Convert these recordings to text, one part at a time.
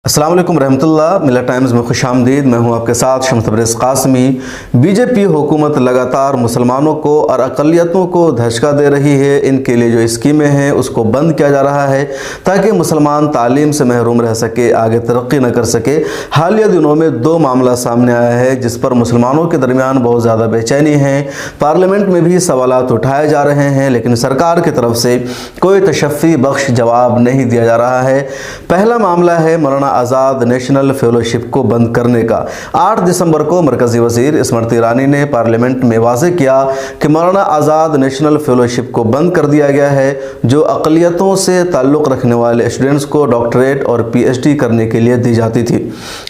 अस्सलाम वालेकुम रहमतुल्लाह। मिला टाइम्स में खुशामदीद। मैं हूं आपके साथ शम्स तबरेज़ कासमी। बीजेपी हुकूमत लगातार मुसलमानों को और अक़लियतों को धचका दे रही है। इनके लिए जो स्कीमें हैं उसको बंद किया जा रहा है ताकि मुसलमान तालीम से महरूम रह सके, आगे तरक्की न कर सके। हालिया दिनों में दो मामला सामने आया है जिस पर मुसलमानों के दरमियान बहुत ज़्यादा बेचैनी है। पार्लियामेंट में भी सवालात उठाए जा रहे हैं लेकिन सरकार की तरफ से कोई तशफ़ी बख्श जवाब नहीं दिया जा रहा है। पहला मामला है मौलाना आज़ाद नेशनल फेलोशिप को बंद करने का। 8 दिसंबर को मरकज़ी वज़ीर स्मृति ईरानी ने पार्लियामेंट में वाज़ेह किया कि मौलाना आज़ाद नेशनल फेलोशिप को बंद कर दिया गया है जो अक़लियतों से ताल्लुक़ रखने वाले स्टूडेंट्स को डॉक्टरेट और PhD करने के लिए दी जाती थी।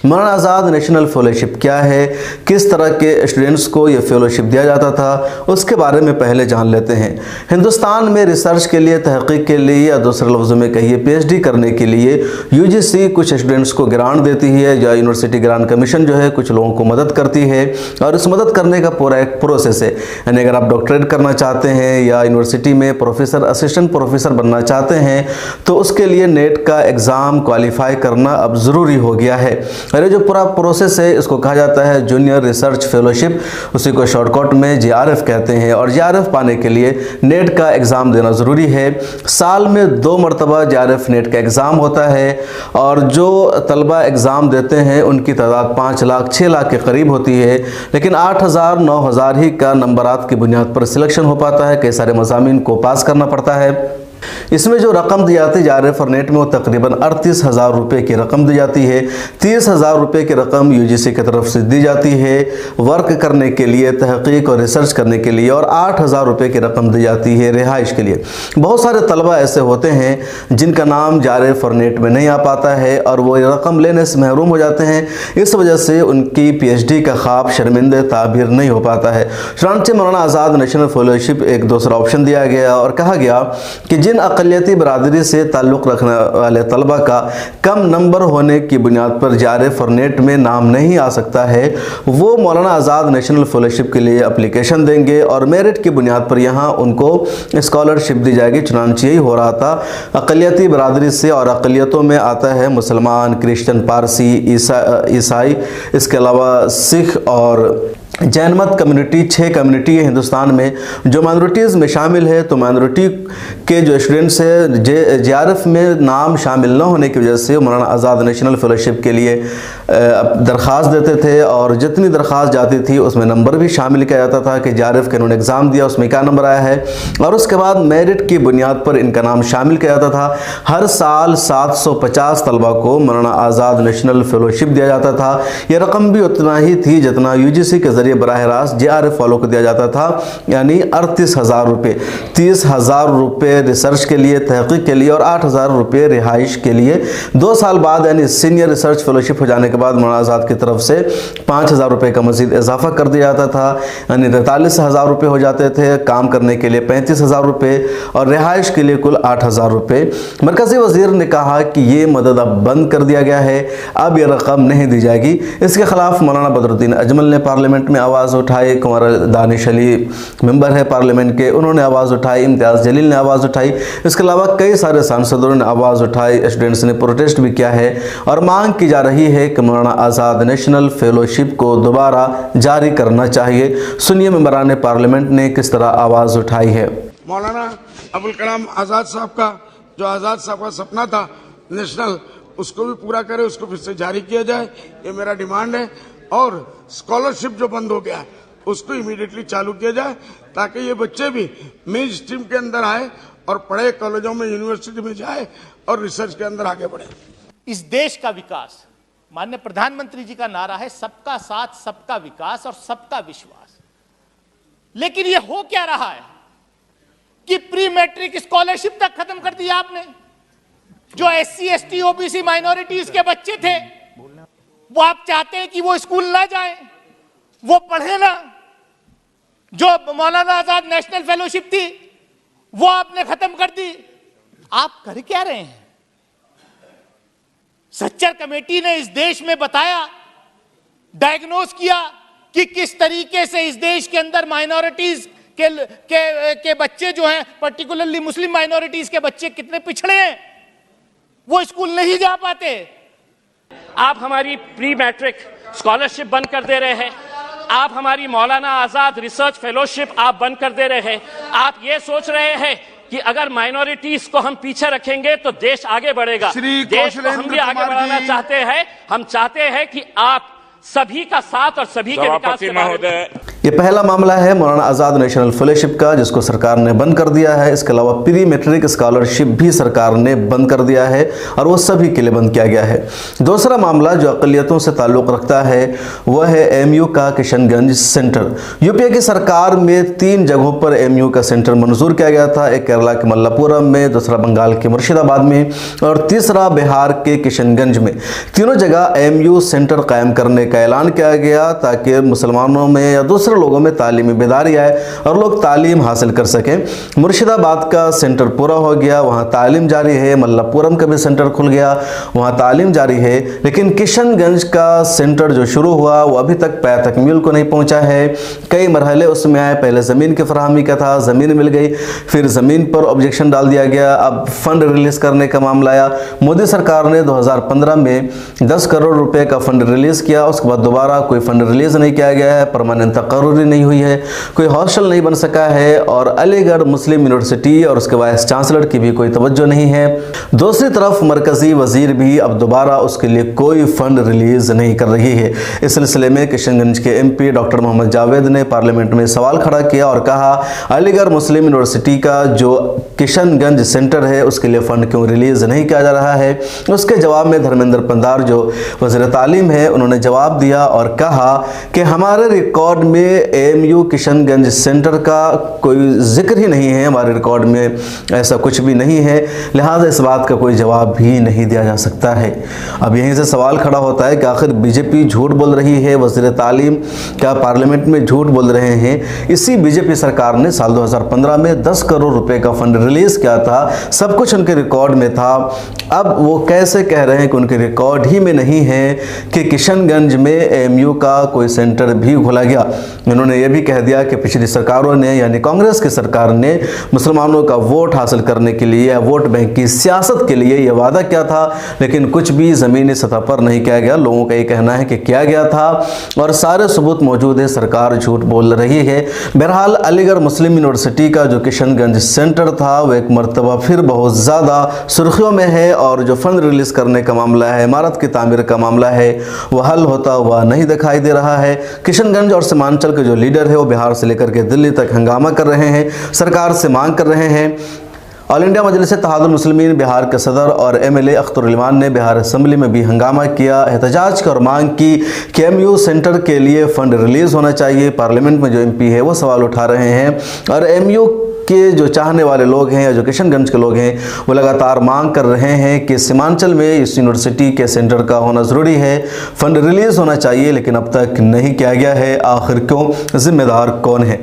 मौलाना आज़ाद नेशनल फेलोशिप क्या है, किस तरह के स्टूडेंट्स को यह फेलोशिप दिया जाता था, उसके बारे में पहले जान लेते हैं। हिंदुस्तान में रिसर्च के लिए, तहक़ीक़ के लिए या दूसरे लफ्ज़ों में कहिए PhD करने के लिए UGC कुछ स्टूडेंट्स को ग्रांट देती है या यूनिवर्सिटी ग्रांट कमीशन जो है कुछ लोगों को मदद करती है और इस मदद करने का पूरा एक प्रोसेस है। यानी अगर आप डॉक्टरेट करना चाहते हैं या यूनिवर्सिटी में प्रोफेसर, असिस्टेंट प्रोफेसर बनना चाहते हैं तो उसके लिए नेट का एग्ज़ाम क्वालिफाई करना अब ज़रूरी हो गया है। और ये जो पूरा प्रोसेस है इसको कहा जाता है जूनियर रिसर्च फेलोशिप, उसी को शॉर्टकट में JRF कहते हैं। और JRF पाने के लिए नेट का एग्ज़ाम देना ज़रूरी है। साल में 2 मरतबा JRF नेट का एग्ज़ाम होता है और जो तलबा एग्ज़ाम देते हैं उनकी तादाद 5 लाख 6 लाख के करीब होती है, लेकिन 8000 9000 ही का नंबरात की बुनियाद पर सिलेक्शन हो पाता है। कई सारे मज़ामीन को पास करना पड़ता है। इसमें जो रकम दी जाती है JRF और नेट में वो तकरीबन 38,000 रुपये की रकम दी जाती है। 30,000 रुपये की रकम UGC की तरफ से दी जाती है वर्क करने के लिए, तहक़ीक़ और रिसर्च करने के लिए, और 8,000 रुपये की रकम दी जाती है रिहाइश के लिए। बहुत सारे तलबा ऐसे होते हैं जिनका नाम JRF और नेट में नहीं आ पाता है और वो रकम लेने से महरूम हो जाते हैं। इस वजह से उनकी PhD का ख्वाब शर्मिंदे ताबीर नहीं हो पाता है। चुनांचे मौलाना आज़ाद नेशनल फेलोशिप एक दूसरा ऑप्शन दिया गया और कहा गया कि जिन अक़लियती बरादरी से ताल्लुक़ रखने वाले तलबा का कम नंबर होने की बुनियाद पर JRF और नेट में नाम नहीं आ सकता है वो मौलाना आज़ाद नेशनल फेलोशिप के लिए एप्लीकेशन देंगे और मेरिट की बुनियाद पर यहाँ उनको स्कॉलरशिप दी जाएगी। चुनांचे यही हो रहा था अक़लियती बरादरी से, और अक़लियतों में आता है मुसलमान, क्रिश्चियन, पारसी, ईसाई, इसके अलावा सिख और जैन मत कम्युनिटी। 6 कम्युनिटी है हिंदुस्तान में जो माइनॉरिटीज़ में शामिल है। तो माइनॉरिटी के जो स्टूडेंट्स है JRF में नाम शामिल न होने की वजह से मौलाना आज़ाद नेशनल फेलोशिप के लिए दरख्वास्त देते थे और जितनी दरख्वास्त जाती थी उसमें नंबर भी शामिल किया जाता था कि JRF का इन्होंने एग्ज़ाम दिया उसमें क्या नंबर आया है, और उसके बाद मेरिट की बुनियाद पर इनका नाम शामिल किया जाता था। हर साल 750 तलबा को मौलाना आज़ाद नेशनल फेलोशिप दिया जाता था। यह रकम भी उतना ही थी जितना UGC के ज़रिए बराह रास्त JRF वालों को दिया जाता था, यानी 38,000 रुपये। 30,000 रुपये रिसर्च के लिए, तहक़ीक़ के लिए, और 8,000 रुपये रिहाइश के लिए। 2 साल बाद यानी सीनियर रिसर्च फेलोशिप हो जाने के बाद मौलाना आज़ाद की तरफ से 5,000 रुपये का मज़ीद इजाफा कर दिया जाता था, यानी 43,000 रुपये हो जाते थे। काम करने के लिए 35,000 रुपये और रिहाइश के लिए कुल 8,000 रुपये। मरकज़ी वज़ीर ने कहा कि ये मदद अब बंद कर दिया गया है, अब ये रकम नहीं दी जाएगी। इसके खिलाफ मौलाना बदरुद्दीन अजमल ने पार्लियामेंट में आवाज़ उठाई, कुंवर दानिश अली मेंबर है पार्लियामेंट के, उन्होंने आवाज़ उठाई, इम्तियाज़ जलील ने आवाज़ उठाई, इसके अलावा कई सारे सांसदों ने आवाज़ उठाई, स्टूडेंट्स ने प्रोटेस्ट भी किया है और मांग की जा रही है कि मौलाना आज़ाद नेशनल फेलोशिप को दोबारा जारी करना चाहिए। सुनिए मेंबरान पार्लियामेंट ने किस तरह आवाज़ उठाई है। मौलाना अबुल कलाम आज़ाद साहब का जो आज़ाद साहब का सपना था नेशनल, उसको भी पूरा करे, उसको फिर से जारी किया जाए, ये मेरा डिमांड है। और स्कॉलरशिप जो बंद हो गया है उसको इमीडिएटली चालू किया जाए ताकि ये बच्चे भी मेन स्ट्रीम के अंदर आए और पढ़े, कॉलेजों में, यूनिवर्सिटी में जाए और रिसर्च के अंदर आगे बढ़े। इस देश का विकास, माननीय प्रधानमंत्री जी का नारा है सबका साथ, सबका विकास और सबका विश्वास। लेकिन ये हो क्या रहा है कि प्री मैट्रिक स्कॉलरशिप तक खत्म कर दिया आपने। जो SC ST OBC माइनॉरिटीज के बच्चे थे वो आप चाहते हैं कि वो स्कूल ना जाएं, वो पढ़े ना। जो मौलाना आजाद नेशनल फेलोशिप थी वो आपने खत्म कर दी। आप कर क्या रहे हैं? सच्चर कमेटी ने इस देश में बताया, डायग्नोज किया कि किस तरीके से इस देश के अंदर माइनॉरिटीज के बच्चे जो हैं, पर्टिकुलरली मुस्लिम माइनॉरिटीज के बच्चे कितने पिछड़े हैं, वो स्कूल नहीं जा पाते। आप हमारी प्री मैट्रिक स्कॉलरशिप बंद कर दे रहे हैं, आप हमारी मौलाना आजाद रिसर्च फेलोशिप आप बंद कर दे रहे हैं। आप ये सोच रहे हैं कि अगर माइनॉरिटीज को हम पीछे रखेंगे तो देश आगे बढ़ेगा। देश को हम भी आगे बढ़ाना चाहते हैं। हम चाहते हैं कि आप सभी का साथ और सभी के विकास के महोदय। ये पहला मामला है मौलाना आज़ाद नेशनल फेलोशिप का, जिसको सरकार ने बंद कर दिया है। इसके अलावा प्री मैट्रिक स्कॉलरशिप भी सरकार ने बंद कर दिया है और वो सभी के लिए बंद किया गया है। दूसरा मामला जो अक़लियतों से ताल्लुक़ रखता है वह है एमयू का किशनगंज सेंटर। यूपीए की सरकार में 3 जगहों पर एमयू का सेंटर मंजूर किया गया था, एक केरला के मल्लापुरम में, दूसरा बंगाल के मुर्शिदाबाद में और तीसरा बिहार के किशनगंज में। तीनों जगह एमयू सेंटर कायम करने का ऐलान किया गया ताकि मुसलमानों में या दूसरे लोगों में तालीमी बेदारी आए और लोग तालीम हासिल कर सकें। मुर्शिदाबाद का सेंटर पूरा हो गया, वहाँ तालीम जारी है। मल्लापुरम का भी सेंटर खुल गया, वहाँ तालीम जारी है। लेकिन किशनगंज का सेंटर जो शुरू हुआ वो अभी तक पै तकमील को नहीं पहुँचा है। कई मरहले उसमें आए। पहले ज़मीन की फराहमी का था, ज़मीन मिल गई, फिर ज़मीन पर ऑब्जेक्शन डाल दिया गया, अब फंड रिलीज़ करने का मामला आया। मोदी सरकार ने 2015 में 10 करोड़ रुपए का फंड रिलीज़ किया, उसके बाद दोबारा कोई फंड रिलीज़ नहीं किया गया है, परमानेंट तकर्री नहीं हुई है, कोई हॉस्टल नहीं बन सका है और अलीगढ़ मुस्लिम यूनिवर्सिटी और उसके वाइस चांसलर की भी कोई तवज्जो नहीं है। दूसरी तरफ मरकजी वजीर भी अब दोबारा उसके लिए कोई फंड रिलीज़ नहीं कर रही है। इस सिलसिले में किशनगंज के MP डॉक्टर मोहम्मद जावेद ने पार्लियामेंट में सवाल खड़ा किया और कहा अलीगढ़ मुस्लिम यूनिवर्सिटी का जो किशनगंज सेंटर है उसके लिए फ़ंड क्यों रिलीज़ नहीं किया जा रहा है। उसके जवाब में धर्मेंद्र पंधार जो वज़ीर तालीम है उन्होंने जवाब दिया और कहा कि हमारे रिकॉर्ड में एमयू किशनगंज सेंटर का कोई जिक्र ही नहीं है, हमारे रिकॉर्ड में ऐसा कुछ भी नहीं है, लिहाजा इस बात का कोई जवाब भी नहीं दिया जा सकता है। अब यहीं से सवाल खड़ा होता है कि आखिर बीजेपी झूठ बोल रही है, वज़ीर तालीम क्या पार्लियामेंट में झूठ बोल रहे हैं। इसी बीजेपी सरकार ने साल 2015 में 10 करोड़ रुपए का फंड रिलीज़ किया था, सब कुछ उनके रिकॉर्ड में था। अब वो कैसे कह रहे हैं कि उनके रिकॉर्ड ही में नहीं है कि किशनगंज में एमयू का कोई सेंटर भी खोला गया। उन्होंने ये भी कह दिया कि पिछली सरकारों ने यानी कांग्रेस की सरकार ने मुसलमानों का वोट हासिल करने के लिए या वोट बैंक की सियासत के लिए यह वादा किया था, लेकिन कुछ भी ज़मीनी सतह पर नहीं किया गया। लोगों का ये कहना है कि किया गया था और सारे सबूत मौजूद है, सरकार झूठ बोल रही है। बहरहाल अलीगढ़ मुस्लिम यूनिवर्सिटी का जो किशनगंज सेंटर था वो एक मरतबा फिर बहुत ज़्यादा सुर्खियों में है और जो फंड रिलीज़ करने का मामला है, इमारत की तामीर का मामला है, वह हल होता हुआ नहीं दिखाई दे रहा है। किशनगंज और सीमांचल के जो लीडर है वो बिहार से लेकर के दिल्ली तक हंगामा कर रहे हैं, सरकार से मांग कर रहे हैं। ऑल इंडिया मजलिस इत्तेहादुल मुस्लिमीन बिहार के सदर और MLA अख्तर उलमान ने बिहार असेंबली में भी हंगामा किया, एहतजाज कर मांग की कि एमयू सेंटर के लिए फ़ंड रिलीज़ होना चाहिए। पार्लियामेंट में जो MP है वो सवाल उठा रहे हैं और एमयू के जो चाहने वाले लोग हैं या जो किशनगंज के लोग हैं वो लगातार मांग कर रहे हैं कि सीमांचल में इस यूनिवर्सिटी के सेंटर का होना ज़रूरी है, फ़ंड रिलीज़ होना चाहिए, लेकिन अब तक नहीं किया गया है। आखिर क्यों, ज़िम्मेदार कौन है?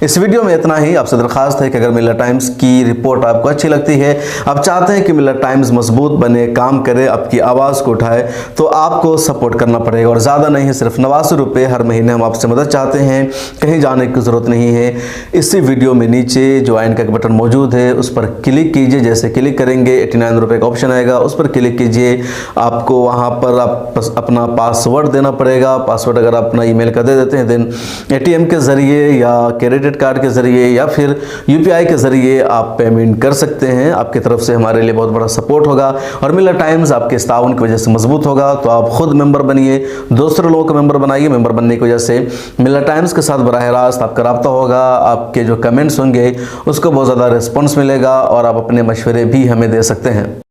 इस वीडियो में इतना ही। आपसे दरख्वास्त है कि अगर मिल्लत टाइम्स की रिपोर्ट आपको अच्छी लगती है, आप चाहते हैं कि मिल्लत टाइम्स मजबूत बने, काम करे, आपकी आवाज़ को उठाए, तो आपको सपोर्ट करना पड़ेगा और ज़्यादा नहीं है, सिर्फ 89 रुपये हर महीने हम आपसे मदद चाहते हैं। कहीं जाने की ज़रूरत नहीं है। इसी वीडियो में नीचे ज्वाइन का बटन मौजूद है, उस पर क्लिक कीजिए। जैसे क्लिक करेंगे 89 रुपये का ऑप्शन आएगा, उस पर क्लिक कीजिए। आपको वहाँ पर अपना पासवर्ड देना पड़ेगा। पासवर्ड अगर आप अपना ईमेल का दे देते हैं देन ATM के ज़रिए या क्रेडिट कार्ड के ज़रिए या फिर UPI के ज़रिए आप पेमेंट कर सकते हैं। आपकी तरफ से हमारे लिए बहुत बड़ा सपोर्ट होगा और मिल्लत टाइम्स आपके इस ताउन की वजह से मजबूत होगा। तो आप खुद मेंबर बनिए, दूसरे लोगों को मेंबर बनाइए। मेंबर बनने की वजह से मिल्लत टाइम्स के साथ बराह रास्त आपका रब्ता होगा, आपके जो कमेंट्स होंगे उसको बहुत ज़्यादा रिस्पॉन्स मिलेगा और आप अपने मशवरे भी हमें दे सकते हैं।